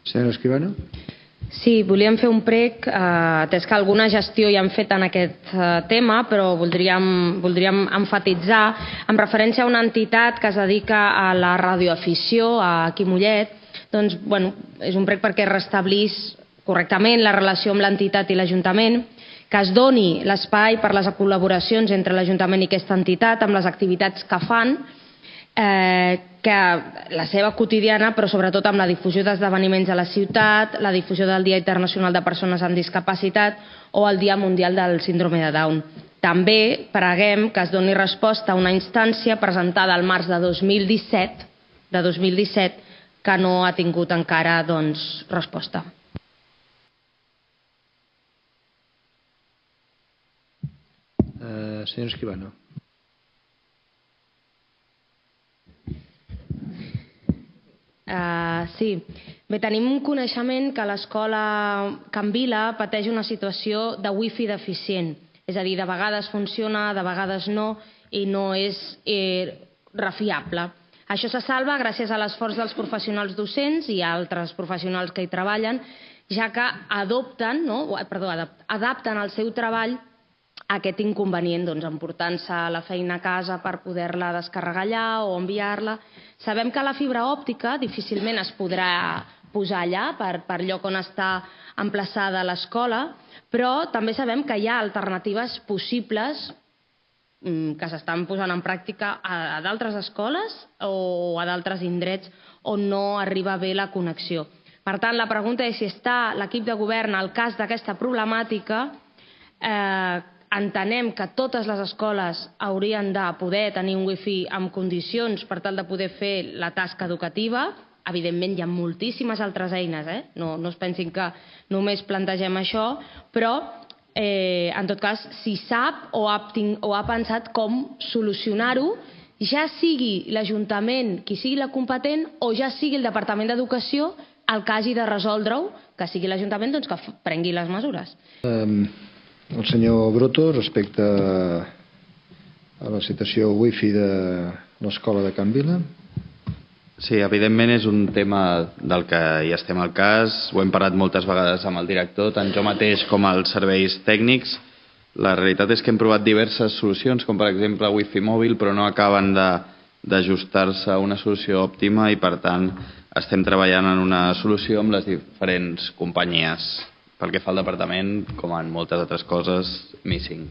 Senyora Escribano. Sí, volíem fer un prec, atès que alguna gestió ja han fet en aquest tema, però voldríem emfatitzar en referència a una entitat que es dedica a la radioafició aquí a Mollet. Doncs, bueno, és un prec perquè restablís correctament la relació amb l'entitat i l'Ajuntament, que es doni l'espai per les col·laboracions entre l'Ajuntament i aquesta entitat amb les activitats que fan, que la seva quotidiana, però sobretot amb la difusió d'esdeveniments a la ciutat, la difusió del Dia Internacional de Persones amb Discapacitat o el Dia Mundial del Síndrome de Down. També preguem que es doni resposta a una instància presentada al març de 2017, que no ha tingut encara resposta. Senyora Escribano. Sí. Bé, tenim un coneixement que l'escola Can Vila pateix una situació de wifi deficient. És a dir, de vegades funciona, de vegades no, i no és refiable. Això se salva gràcies a l'esforç dels professionals docents i altres professionals que hi treballen, ja que adapten el seu treball a aquest inconvenient, emportant-se la feina a casa per poder-la descarregar allà o enviar-la. Sabem que la fibra òptica difícilment es podrà posar allà per lloc on està emplaçada l'escola, però també sabem que hi ha alternatives possibles que s'estan posant en pràctica a d'altres escoles o a d'altres indrets on no arriba bé la connexió. Per tant, la pregunta és si està l'equip de govern al cas d'aquesta problemàtica. Entenem que totes les escoles haurien de poder tenir un wifi en condicions per tal de poder fer la tasca educativa. Evidentment, hi ha moltíssimes altres eines, no es pensin que només plantegem això, però en tot cas, si sap o ha pensat com solucionar-ho, ja sigui l'Ajuntament qui sigui la competent o ja sigui el Departament d'Educació el que hagi de resoldre-ho, que sigui l'Ajuntament que prengui les mesures. El senyor Broto, respecte a la situació wifi de l'escola de Can Vila. Sí, evidentment és un tema del que ja estem al cas. Ho hem parlat moltes vegades amb el director, tant jo mateix com els serveis tècnics. La realitat és que hem provat diverses solucions, com per exemple wifi mòbil, però no acaben d'ajustar-se a una solució òptima i per tant estem treballant en una solució amb les diferents companyies. Pel que fa al departament, com en moltes altres coses, missing.